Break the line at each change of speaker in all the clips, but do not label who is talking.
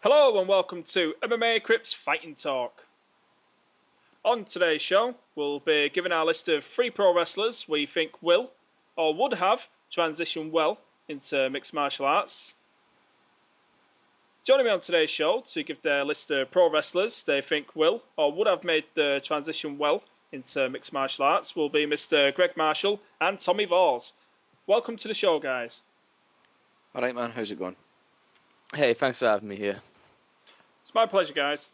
Hello and welcome to MMA Crips Fighting Talk. On today's show, we'll be giving our list of 3 pro wrestlers we think will or would have transitioned well into mixed martial arts. Joining me on today's show to give their list of pro wrestlers they think will or would have made the transition well into mixed martial arts will be Mr. Greg Marshall and Tommy Valls. Welcome to the show, guys.
All right, man. How's it going?
Hey, thanks for having me here.
It's my pleasure, guys.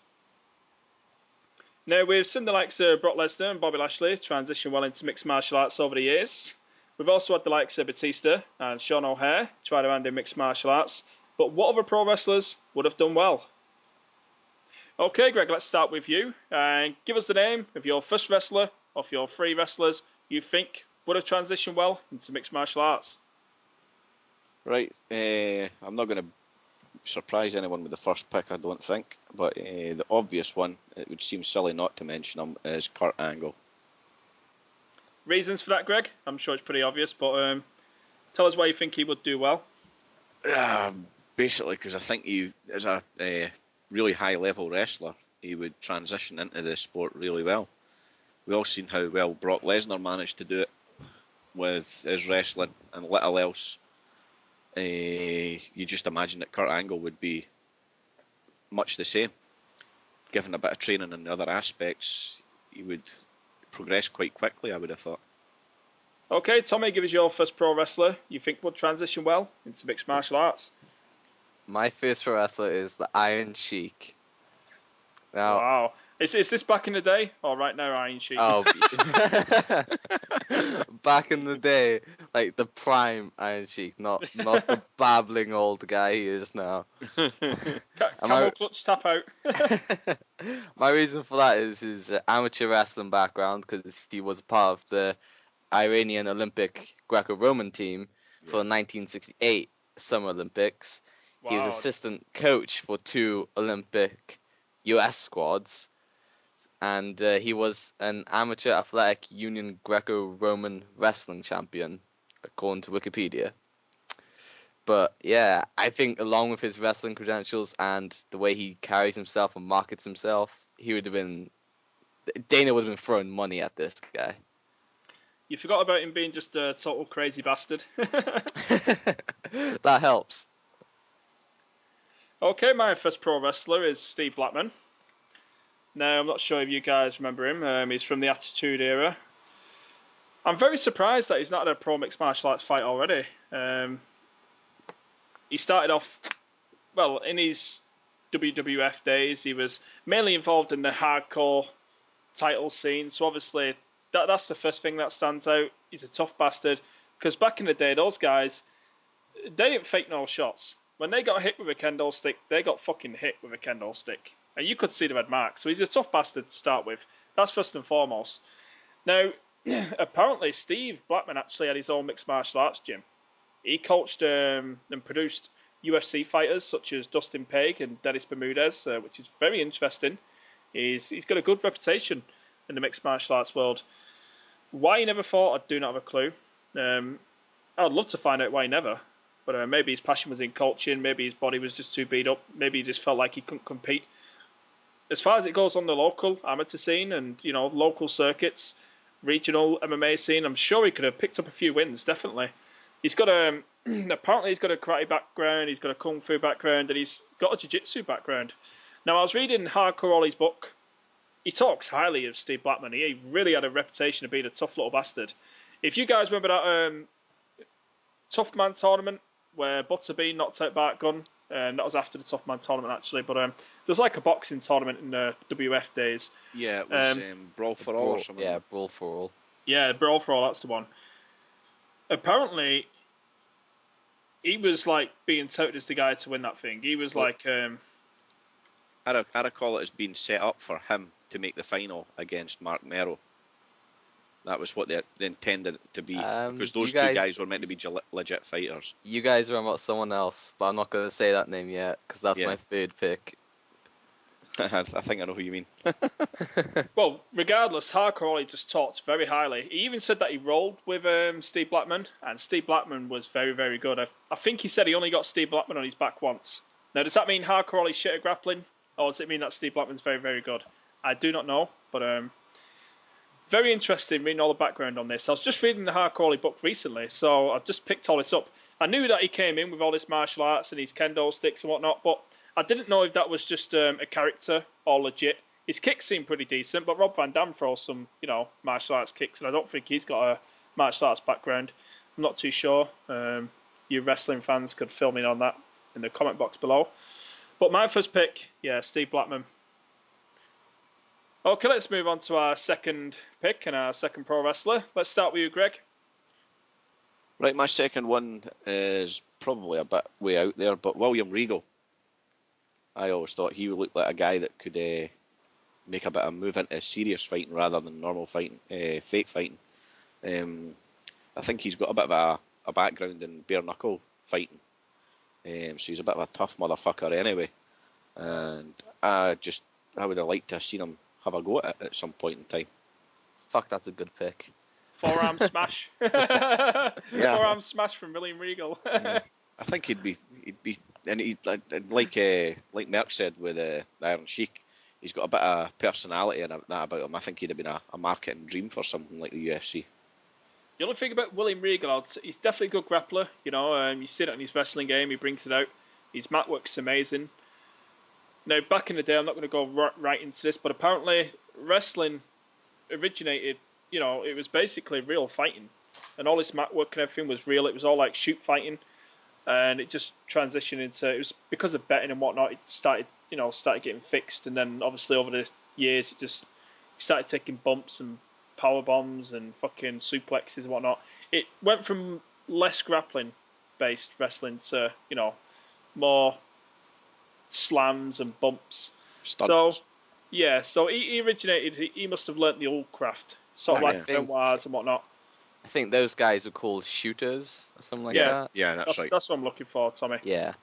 Now, we've seen the likes of Brock Lesnar and Bobby Lashley transition well into mixed martial arts over the years. We've also had the likes of Batista and Sean O'Haire try their hand in mixed martial arts. But what other pro wrestlers would have done well? Okay, Greg, let's start with you. Give us the name of your first wrestler, of your 3 wrestlers you think would have transitioned well into mixed martial arts.
Right. I'm not going to surprise anyone with the first pick, I don't think. But the obvious one, it would seem silly not to mention him, is Kurt Angle.
Reasons for that, Greg? I'm sure it's pretty obvious, but tell us why you think he would do well.
Basically, because I think he, as a really high-level wrestler, he would transition into the sport really well. We've all seen how well Brock Lesnar managed to do it with his wrestling and little else. You just imagine that Kurt Angle would be much the same. Given a bit of training in the other aspects, he would progress quite quickly, I would have thought.
Okay, Tommy, give us your first pro wrestler you think would transition well into mixed martial arts.
My first pro wrestler is the Iron Sheik. Now,
Wow. Is this back in the day or right now, Iron Sheik?
oh, back in the day, like the prime Iron Sheik, not the babbling old guy he is now.
Camel clutch tap out.
My reason for that is his amateur wrestling background, because he was part of the Iranian Olympic Greco-Roman team for the 1968 Summer Olympics.
Wow.
He was assistant coach for 2 Olympic US squads, and he was an amateur athletic Union Greco-Roman wrestling champion, according to Wikipedia. But yeah, I think along with his wrestling credentials and the way he carries himself and markets himself, Dana would have been throwing money at this guy.
You forgot about him being just a total crazy bastard.
That helps.
Okay, my first pro wrestler is Steve Blackman. Now, I'm not sure if you guys remember him. He's from the Attitude Era. I'm very surprised that he's not had a pro mixed martial arts fight already. He started off, well, in his WWF days, he was mainly involved in the hardcore title scene. So obviously, that's the first thing that stands out. He's a tough bastard. Because back in the day, those guys, they didn't fake no shots. When they got hit with a kendo stick, they got fucking hit with a kendo stick. And you could see the red mark. So he's a tough bastard to start with. That's first and foremost. Now, apparently Steve Blackman actually had his own mixed martial arts gym. He coached and produced UFC fighters such as Dustin Page and Dennis Bermudez, which is very interesting. He's got a good reputation in the mixed martial arts world. Why he never fought, I do not have a clue. I'd love to find out why he never. But maybe his passion was in coaching, maybe his body was just too beat up, maybe he just felt like he couldn't compete. As far as it goes on the local amateur scene and, local circuits, regional MMA scene, I'm sure he could have picked up a few wins, definitely. He's got apparently he's got a karate background, he's got a kung fu background, and he's got a jiu-jitsu background. Now, I was reading Haku Ollie's book. He talks highly of Steve Blackman. He really had a reputation of being a tough little bastard. If you guys remember that Tough Man tournament where Butterbean knocked out Bart Gunn, that was after the Tough Man tournament actually, but there's like a boxing tournament in the WF days.
Yeah, it was Brawl for All or something.
Yeah, Brawl for All.
Yeah, Brawl for All, that's the one. Apparently, he was like being touted as the guy to win that thing. He was like...
I'd recall it as being set up for him to make the final against Mark Merrow. That was what they intended it to be, because those 2 guys were meant to be legit fighters.
You guys were about someone else, but I'm not going to say that name yet, because that's my 3rd pick.
I think I know who you mean.
Well, regardless, Haku just talked very highly. He even said that he rolled with Steve Blackman, and Steve Blackman was very, very good. I think he said he only got Steve Blackman on his back once, Now, does that mean Haku Holly's shit at grappling? Or does it mean that Steve Blackman's very, very good? I do not know, but very interesting reading all the background on this. I was just reading the Haku Holly book recently, so I just picked all this up. I knew that he came in with all this martial arts and his kendo sticks and whatnot, but I didn't know if that was just a character or legit. His kicks seem pretty decent, but Rob Van Dam throws some, martial arts kicks, and I don't think he's got a martial arts background. I'm not too sure. You wrestling fans could fill me in on that in the comment box below. But my first pick, Steve Blackman. Okay, let's move on to our second pick and our second pro wrestler. Let's start with you, Greg.
Right, my second one is probably a bit way out there, but William Regal. I always thought he would look like a guy that could make a bit of move into serious fighting rather than normal fighting, fake fighting. I think he's got a bit of a background in bare knuckle fighting, so he's a bit of a tough motherfucker anyway. And I would have liked to have seen him have a go at it at some point in time.
Fuck, that's a good pick.
Forearm smash. Forearm smash from William Regal.
Yeah. I think he'd be, and like Merck said with the Iron Sheik, he's got a bit of personality and that about him. I think he'd have been a marketing dream for something like the UFC.
The only thing about William Regal, he's definitely a good grappler. You see it in his wrestling game. He brings it out. His mat work's amazing. Now, back in the day, I'm not going to go right into this, but apparently wrestling originated. It was basically real fighting, and all this mat work and everything was real. It was all like shoot fighting, and it just transitioned into. It was because of betting and whatnot. It started getting fixed, and then obviously over the years, it just started taking bumps and power bombs and fucking suplexes and whatnot. It went from less grappling based wrestling to more slams and bumps.
Stunts.
So he originated. He must have learnt the old craft, sort of like Benoit and whatnot.
I think those guys were called shooters or something like that.
Yeah, that's right.
That's what I'm looking for, Tommy.
Yeah.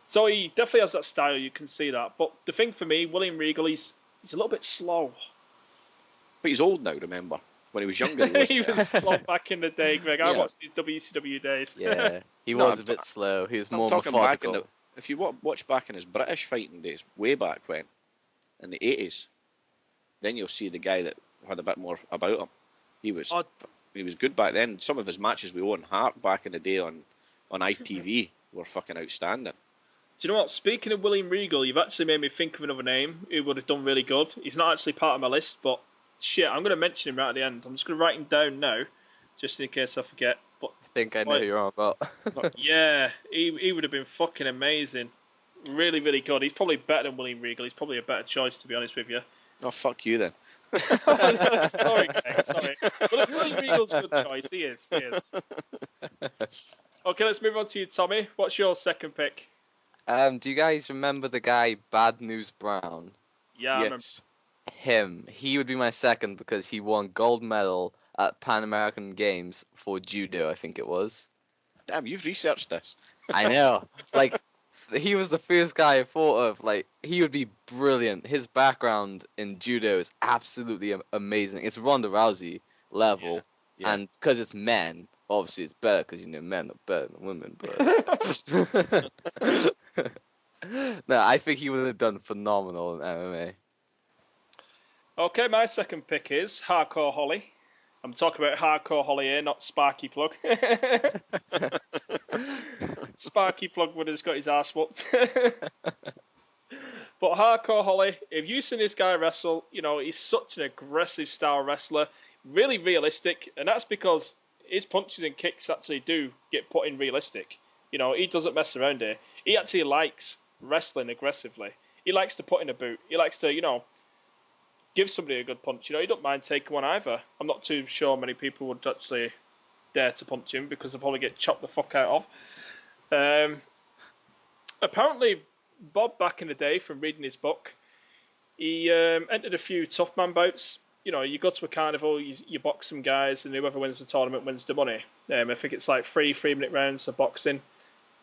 So he definitely has that style. You can see that. But the thing for me, William Regal, he's a little bit slow.
But he's old now, remember? When he was younger,
he was slow back in the day, Greg. I watched his WCW days.
Yeah, he was a bit slow. He was more methodical.
If you watch back in his British fighting days, way back when, in the 80s, then you'll see the guy that had a bit more about him. He was good back then. Some of his matches with Owen Hart back in the day on ITV were fucking outstanding.
Do you know what? Speaking of William Regal, you've actually made me think of another name who would have done really good. He's not actually part of my list, but shit, I'm going to mention him right at the end. I'm just going to write him down now, just in case I forget. But
I think I know who you're on about.
Yeah, he would have been fucking amazing. Really, really good. He's probably better than William Regal. He's probably a better choice, to be honest with you.
Oh, fuck you then.
Sorry, Greg, sorry. But if William Regal's a good choice, he is. Okay, let's move on to you, Tommy. What's your second pick?
Do you guys remember the guy Bad News Brown?
Yeah, I remember.
Him. He would be my second because he won gold medal at Pan American Games for judo, I think it was.
Damn, you've researched this.
I know. He was the first guy I thought of. He would be brilliant. His background in judo is absolutely amazing. It's Ronda Rousey level.
Yeah.
And because it's men, obviously it's better because, men are better than women. But no, I think he would have done phenomenal in MMA.
Okay, my second pick is Hardcore Holly. I'm talking about Hardcore Holly here, not Sparky Plug. Sparky Plug would have just got his ass whooped. But Hardcore Holly, if you've seen this guy wrestle, he's such an aggressive style wrestler, really realistic, and that's because his punches and kicks actually do get put in realistic. He doesn't mess around here. He actually likes wrestling aggressively. He likes to put in a boot. He likes to, give somebody a good punch. He don't mind taking one either. I'm not too sure many people would actually dare to punch him because they'll probably get chopped the fuck out of. Apparently, Bob, back in the day, from reading his book, he entered a few tough man bouts. You go to a carnival, you box some guys, and whoever wins the tournament wins the money. I think it's like 3-minute rounds of boxing.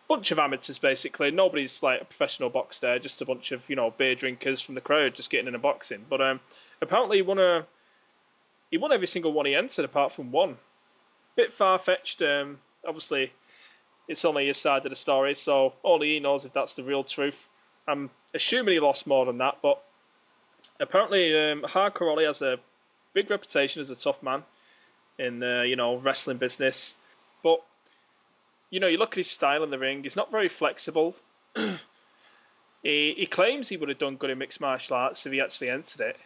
Bunch of amateurs, basically. Nobody's like a professional box there, just a bunch of, beer drinkers from the crowd just getting in a boxing. But apparently he won every single one he entered apart from one. Bit far-fetched. Obviously, it's only his side of the story, so only he knows if that's the real truth. I'm assuming he lost more than that, but apparently Haku Holly has a big reputation as a tough man in the wrestling business. But you look at his style in the ring; he's not very flexible. He claims he would have done good in mixed martial arts if he actually entered it.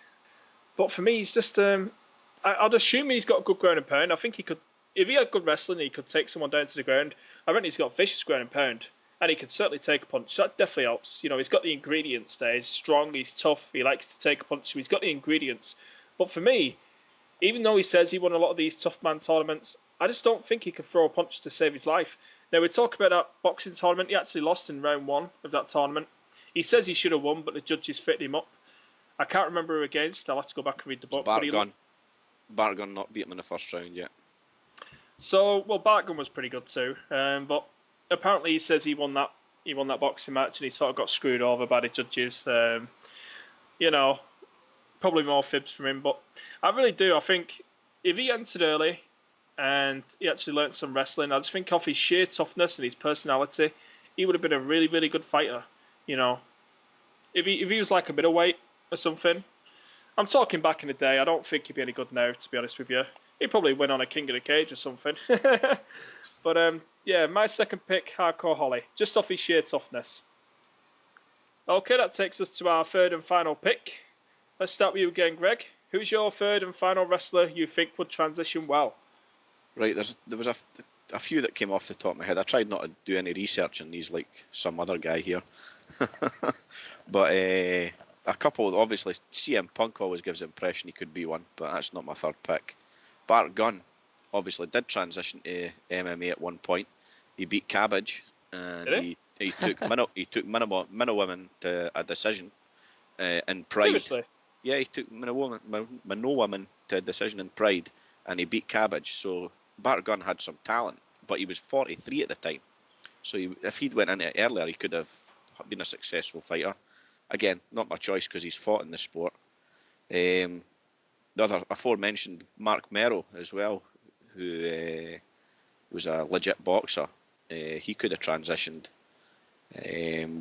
But for me, he's just I'd assume he's got good ground and pound. I think he could, if he had good wrestling, he could take someone down to the ground. I reckon he's got vicious ground and pound, and he can certainly take a punch. That definitely helps. He's got the ingredients there. He's strong, he's tough, he likes to take a punch, so he's got the ingredients. But for me, even though he says he won a lot of these tough man tournaments, I just don't think he could throw a punch to save his life. Now, we talk about that boxing tournament. He actually lost in round 1 of that tournament. He says he should have won, but the judges fitted him up. I can't remember who against. I'll have to go back and read the book.
Bartgun not beat him in the first round yet.
So, Bartgun was pretty good too. But apparently he says he won that boxing match and he sort of got screwed over by the judges. Probably more fibs from him. But I really do. I think if he entered early and he actually learnt some wrestling, I just think off his sheer toughness and his personality, he would have been a really, really good fighter. If he was like a middleweight or something. I'm talking back in the day. I don't think he'd be any good now, to be honest with you. He'd probably win on a King of the Cage or something. But my second pick, Haku Holly, just off his sheer toughness. Okay, that takes us to our third and final pick. Let's start with you again, Greg. Who's your third and final wrestler you think would transition well?
Right, there was a few that came off the top of my head. I tried not to do any research on these like some other guy here. But a couple, obviously, CM Punk always gives the impression he could be one, but that's not my third pick. Bart Gunn obviously did transition to MMA at one point. He beat Cabbage, and he took Minnow Women to a decision in Pride.
Seriously?
Yeah, he took Minnow Women to a decision in Pride, and he beat Cabbage. So Bart Gunn had some talent, but he was 43 at the time. So if he'd went in it earlier, he could have been a successful fighter. Again, not my choice because he's fought in the sport. The other aforementioned Mark Merrow as well, who was a legit boxer. He could have transitioned.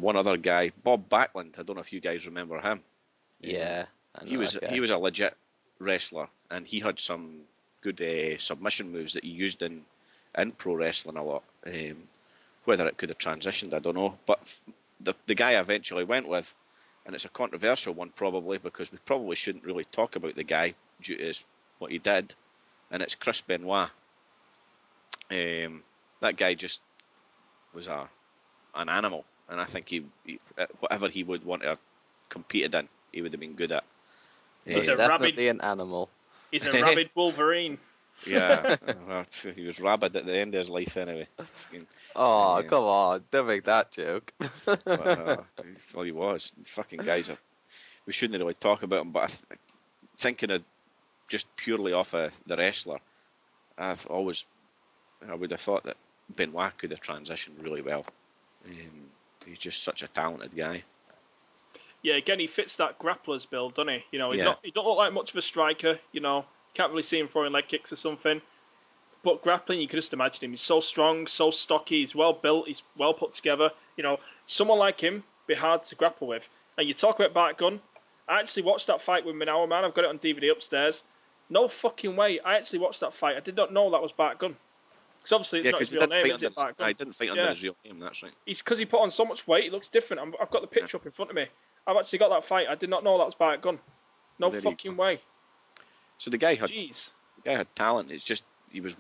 One other guy, Bob Backlund. I don't know if you guys remember him.
Yeah,
he was a legit wrestler, and he had some good submission moves that he used in pro wrestling a lot. Whether it could have transitioned, I don't know. But the guy I eventually went with, and it's a controversial one probably because we probably shouldn't really talk about the guy due to what he did, and it's Chris Benoit. That guy just was an animal, and I think he whatever he would want to have competed in, he would have been good at.
He's
definitely an animal.
He's a rabid Wolverine.
Yeah, well, he was rabid at the end of his life anyway.
Oh, come on, don't make that joke.
Well, he was. Fucking guys, we shouldn't really talk about him, but thinking of just purely off of the wrestler, I would have thought that Benoit could have transitioned really well. He's just such a talented guy.
Yeah, again, he fits that grappler's build, doesn't he? He don't look like much of a striker. Can't really see him throwing leg kicks or something. But grappling, you can just imagine him. He's so strong, so stocky. He's well built. He's well put together. Someone like him be hard to grapple with. And you talk about Bart Gunn. I actually watched that fight with Minowa, man. I've got it on DVD upstairs. No fucking way. I actually watched that fight. I did not know that was Bart Gunn. Because obviously it's not his real name, is it, Bart Gunn?
I didn't fight under his real name, that's right.
Because he put on so much weight, it looks different. I've got the picture up in front of me. I've actually got that fight. I did not know that was Bart Gunn. No fucking way.
So the guy had talent. It's just he was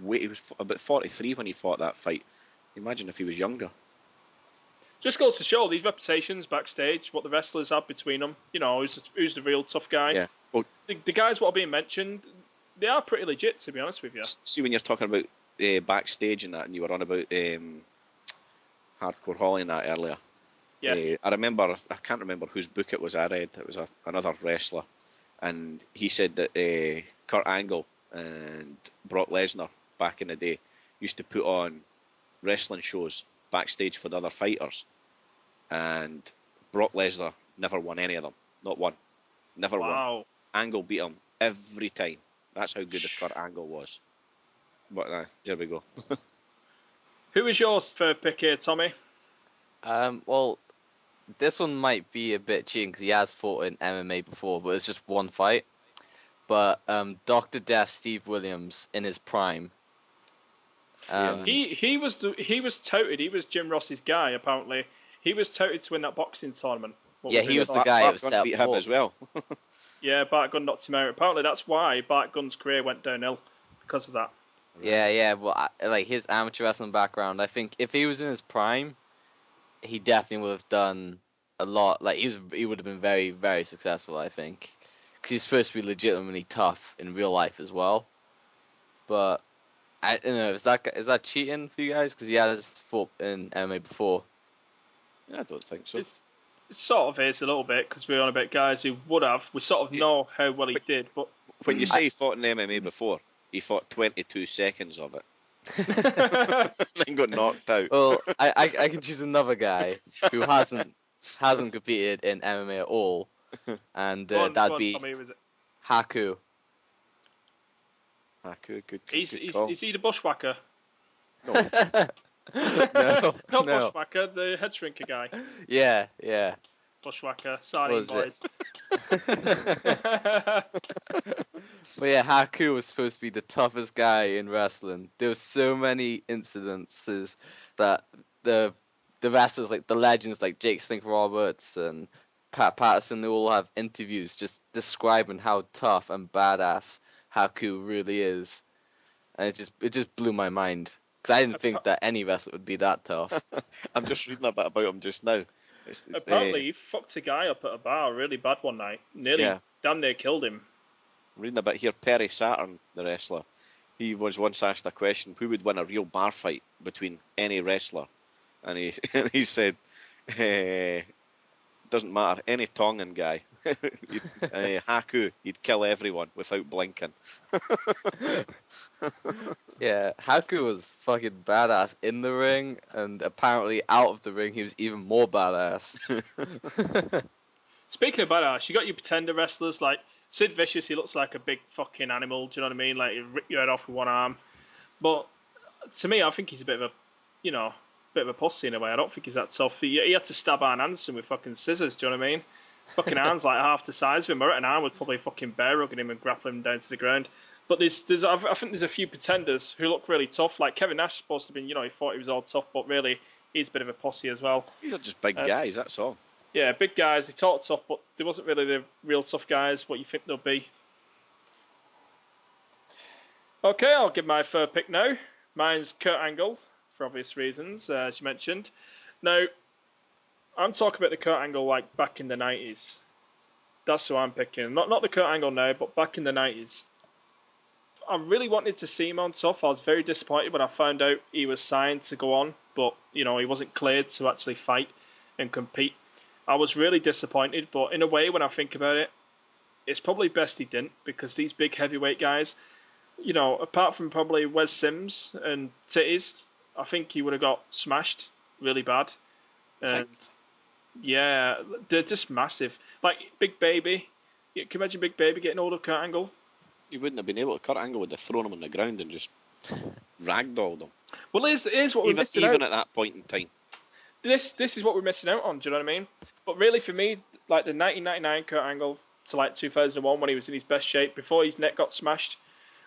about 43 when he fought that fight. Imagine if he was younger.
Just goes to show these reputations backstage, what the wrestlers have between them. Who's the real tough guy.
Yeah. Well,
the guys what are being mentioned, they are pretty legit, to be honest with you.
See, when you're talking about backstage and that, and you were on about Hardcore Holly and that earlier.
Yeah.
I can't remember whose book it was I read. It was another wrestler. And he said that Kurt Angle and Brock Lesnar back in the day used to put on wrestling shows backstage for the other fighters, and Brock Lesnar never won any of them, not one, never won. Angle beat him every time. That's how good the Kurt Angle was. But there we go.
Who was yours for pick here, Tommy?
Well, this one might be a bit cheating because he has fought in MMA before, but it's just one fight. But Dr. Death Steve Williams in his prime.
He was touted. He was Jim Ross's guy. Apparently, he was touted to win that boxing tournament.
He was the guy that was set
beat him as well.
Yeah, Bart Gunn knocked him out. Apparently, that's why Bart Gunn's career went downhill because of that.
Yeah. Well, like his amateur wrestling background, I think if he was in his prime, he definitely would have done a lot. Like he would have been very, very successful. I think because he's supposed to be legitimately tough in real life as well. But I don't know. Is that cheating for you guys? Because he has fought in MMA before.
I don't think so.
It sort of is a little bit because we're on about guys who would have. We sort of know how well he did, but
when you say he fought in MMA before, he fought 22 seconds of it. Then got knocked out.
Well, I can choose another guy who hasn't competed in MMA at all, and that'd be Haku.
Haku, good call.
Is he the bushwhacker?
No.
No,
Not
no.
bushwhacker, the head shrinker guy.
Yeah.
Bushwhacker, sardine boys.
But yeah, Haku was supposed to be the toughest guy in wrestling. There were so many incidences that the wrestlers, like the legends like Jake Snake Roberts and Pat Patterson, they all have interviews just describing how tough and badass Haku really is. And it just blew my mind. Because I didn't think that any wrestler would be that tough.
I'm just reading a bit about him just now.
Apparently, he fucked a guy up at a bar really bad one night. Nearly damn near killed him.
Reading a bit here, Perry Saturn, the wrestler, he was once asked a question, who would win a real bar fight between any wrestler? And he said, doesn't matter, any Tongan guy. Haku, he'd kill everyone without blinking.
Yeah, Haku was fucking badass in the ring, and apparently out of the ring he was even more badass.
Speaking of badass, you got your pretender wrestlers like Sid Vicious. He looks like a big fucking animal. Do you know what I mean? Like he'd rip your head off with one arm. But to me, I think he's a bit of a pussy in a way. I don't think he's that tough. He had to stab Arn Anderson with fucking scissors. Do you know what I mean? Fucking Arn's like half the size of him. Or an Arn would probably fucking bear hugging him and grappling him down to the ground. But I think there's a few pretenders who look really tough. Like Kevin Nash is supposed to be, he thought he was all tough, but really he's a bit of a pussy as well.
These are just big guys, that's all.
Yeah, big guys. They talk tough, but they wasn't really the real tough guys. What you think they'll be? Okay, I'll give my third pick now. Mine's Kurt Angle, for obvious reasons, as you mentioned. Now, I'm talking about the Kurt Angle like back in the 90s. That's who I'm picking. Not the Kurt Angle now, but back in the 90s. I really wanted to see him on tough. I was very disappointed when I found out he was signed to go on, but he wasn't cleared to actually fight and compete. I was really disappointed, but in a way, when I think about it, it's probably best he didn't, because these big heavyweight guys, apart from probably Wes Sims and Titties, I think he would have got smashed really bad. And yeah, they're just massive. Like Big Baby. Can you imagine Big Baby getting hold of Kurt Angle?
He wouldn't have been able to. Kurt Angle would have thrown him on the ground and just ragdolled him.
Well, here's what we're missing out.
Even at that point in time.
This is what we're missing out on, do you know what I mean? But really, for me, like the 1999 Kurt Angle to like 2001 when he was in his best shape, before his neck got smashed.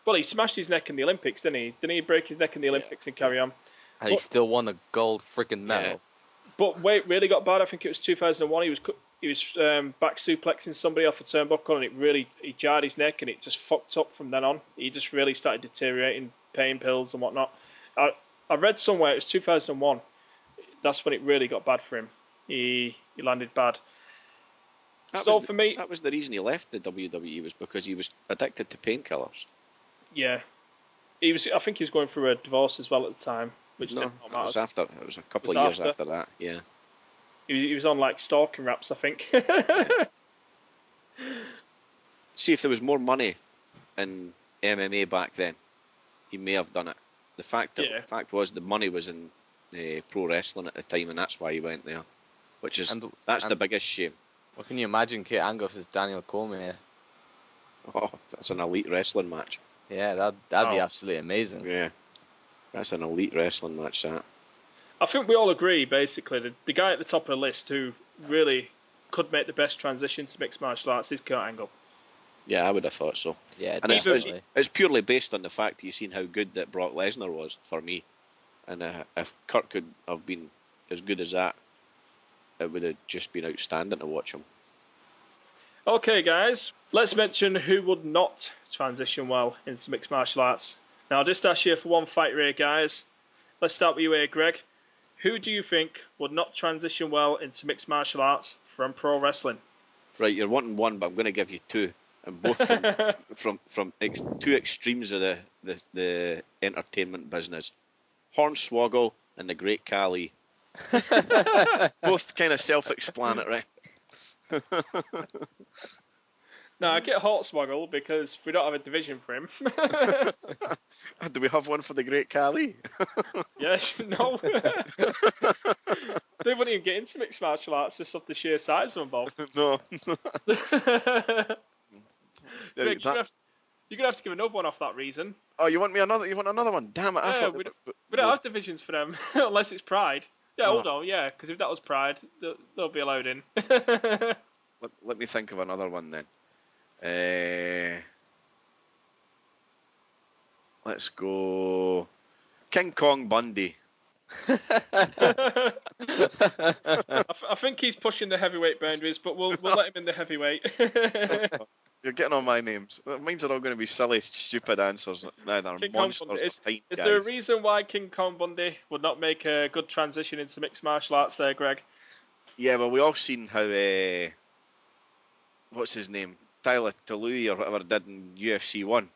Well, he smashed his neck in the Olympics, didn't he? Didn't he break his neck in the Olympics and carry on?
And he still won a gold freaking medal.
Yeah.
But wait, really got bad. I think it was 2001. He was back suplexing somebody off a turnbuckle, and he jarred his neck, and it just fucked up from then on. He just really started deteriorating, pain pills and whatnot. I read somewhere it was 2001. That's when it really got bad for him. He landed bad. For me,
that was the reason he left the WWE, was because he was addicted to painkillers.
Yeah, he was. I think he was going through a divorce as well at the time, which didn't matter.
It was a couple of years after that. Yeah,
he was on like stalking raps, I think.
See, if there was more money in MMA back then, he may have done it. The fact was the money was in pro wrestling at the time, and that's why he went there. That's the biggest shame.
Well, can you imagine Kurt Angle versus Daniel Cormier?
Oh, that's an elite wrestling match.
Yeah, that'd be absolutely amazing.
Yeah, that's an elite wrestling match. That.
I think we all agree, basically, the guy at the top of the list who really could make the best transition to mixed martial arts is Kurt Angle.
Yeah, I would have thought so.
Yeah,
And
definitely.
it's purely based on the fact that you've seen how good that Brock Lesnar was for me. And if Kurt could have been as good as that, it would have just been outstanding to watch him.
Okay, guys, let's mention who would not transition well into mixed martial arts. Now, I'll just ask you for one fighter here, guys. Let's start with you here, Greg. Who do you think would not transition well into mixed martial arts from pro wrestling?
Right, you're wanting one, but I'm going to give you two, and both from two extremes of the entertainment business. Hornswoggle and the Great Khali. Both kind of self-explanatory.
Now, I get Hornswoggle because we don't have a division for him.
Do we have one for the Great Khali?
Yes, no. They wouldn't even get into mixed martial arts just off the sheer size of them both.
No.
Greg, you're going to have to give another one off that reason.
Oh, you want another one? Damn it! I thought
we don't have divisions for them unless it's Pride. Yeah, hold on, yeah, because if that was Pride, they'll be allowed in.
Let me think of another one then. Let's go King Kong Bundy.
I think he's pushing the heavyweight boundaries, but we'll let him in the heavyweight.
You're getting on my names. Mine's are all going to be silly, stupid answers. Neither monsters or tiny
Is
guys.
there a reason why King Kong Bundy would not make a good transition into mixed martial arts there, Greg?
Yeah, well, we all seen how what's his name, Tyler Talui or whatever did in UFC 1.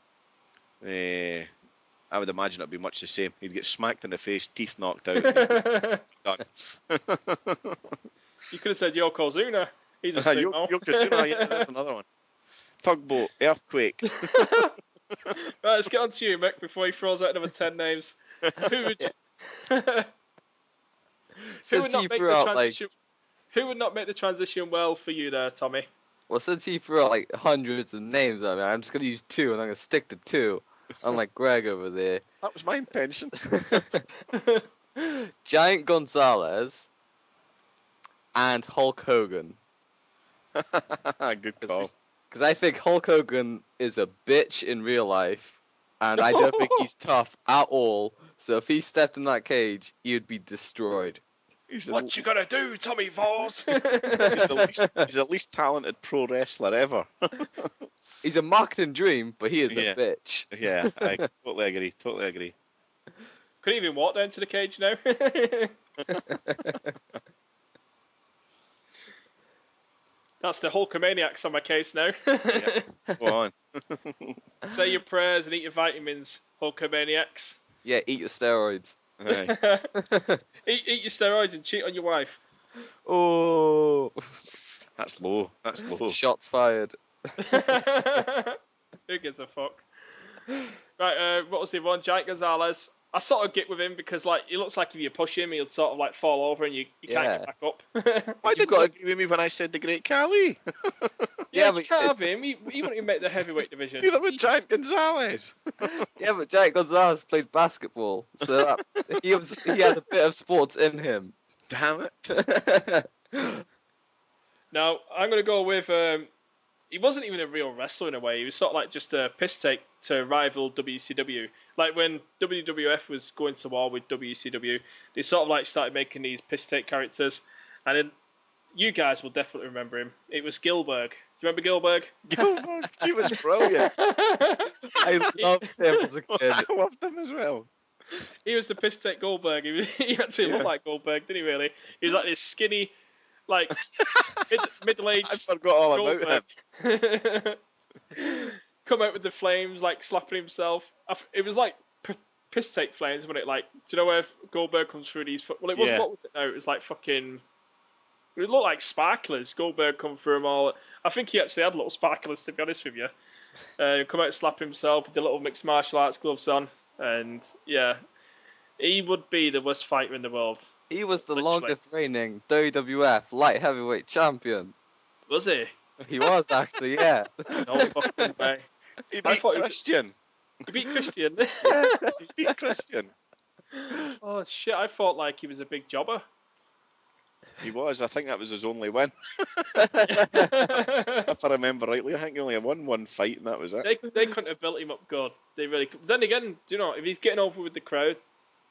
I would imagine it'd be much the same. He'd get smacked in the face, teeth knocked out. Done.
You could have said Yokozuna. He's a sumo.
Yokozuna, yeah, that's another one. Tugboat, earthquake.
Right, let's get on to you, Mick, before he throws out another 10 names. Who would not make the transition? Who would not make the transition well for you there, Tommy?
Well, since he threw out like hundreds of names, I mean, I'm just gonna use two, and I'm gonna stick to two, unlike Greg over there.
That was my intention.
Giant Gonzalez and Hulk Hogan.
Good call.
Because I think Hulk Hogan is a bitch in real life, and I don't think he's tough at all. So if he stepped in that cage, he would be destroyed.
What you gonna do, Tommy Voss?
He's the least talented pro wrestler ever.
He's a marketing dream, but he is a bitch.
Yeah, I totally agree.
Could he even walk down to the cage now? That's the Hulkamaniacs on my case now.
Yeah. Go on.
Say your prayers and eat your vitamins, Hulkamaniacs.
Yeah, eat your steroids.
Right.
Eat your steroids and cheat on your wife.
Oh.
That's low.
Shots fired.
Who gives a fuck? Right, what was the one? Giant Gonzalez. I sort of get with him because, like, he looks like if you push him, he'll sort of like fall over and you can't get back up.
Why didn't you agree with me when I said the Great Khali?
Yeah, but you can't have him. He wouldn't even make the heavyweight division.
Neither would Giant Gonzalez.
Yeah, but Giant Gonzalez played basketball, so he had a bit of sports in him.
Damn it.
Now, I'm going to go with... he wasn't even a real wrestler in a way. He was sort of like just a piss take to rival WCW. Like when WWF was going to war with WCW, they sort of like started making these piss take characters. And then you guys will definitely remember him. It was Gilbert. Do you remember Gilbert?
Gilbert, he was brilliant.
I loved him as a kid.
I loved him as well.
He was the piss take Goldberg. He actually looked like Goldberg, didn't he really? He was like this skinny, like middle-aged
I forgot all about
him. Come out with the flames, like slapping himself. It was like piss take flames, wasn't it? Like, do you know where Goldberg comes through these? Well, it was. What was it? No, it was like fucking. It looked like sparklers. Goldberg come through them all. I think he actually had little sparklers, to be honest with you. Come out, slap himself with the little mixed martial arts gloves on, and yeah, he would be the worst fighter in the world.
He was the longest reigning WWF light heavyweight champion.
Was he?
He was actually, yeah.
No fucking way.
He beat Christian.
He beat Christian.
Yeah, he beat Christian.
Oh shit! I thought like he was a big jobber.
He was. I think that was his only win.
they
If I remember rightly, I think he only won one fight and that was it.
they couldn't have built him up good. They really. Then again, if he's getting over with the crowd,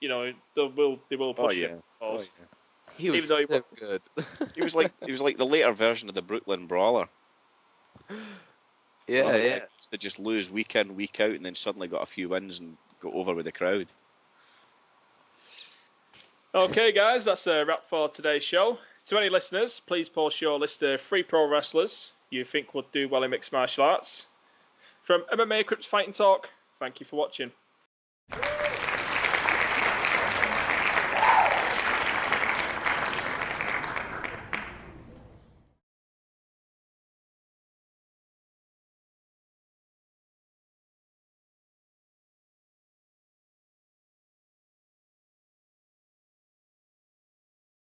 they will push him.
Oh, yeah.
He was
Even though he
so good.
He was like the later version of the Brooklyn Brawler.
Yeah,
He
yeah.
used to just lose week in, week out, and then suddenly got a few wins and got over with the crowd.
Okay, guys, that's a wrap for today's show. To any listeners, please post your list of 3 pro wrestlers you think would do well in mixed martial arts. From MMA Crips Fighting Talk, thank you for watching.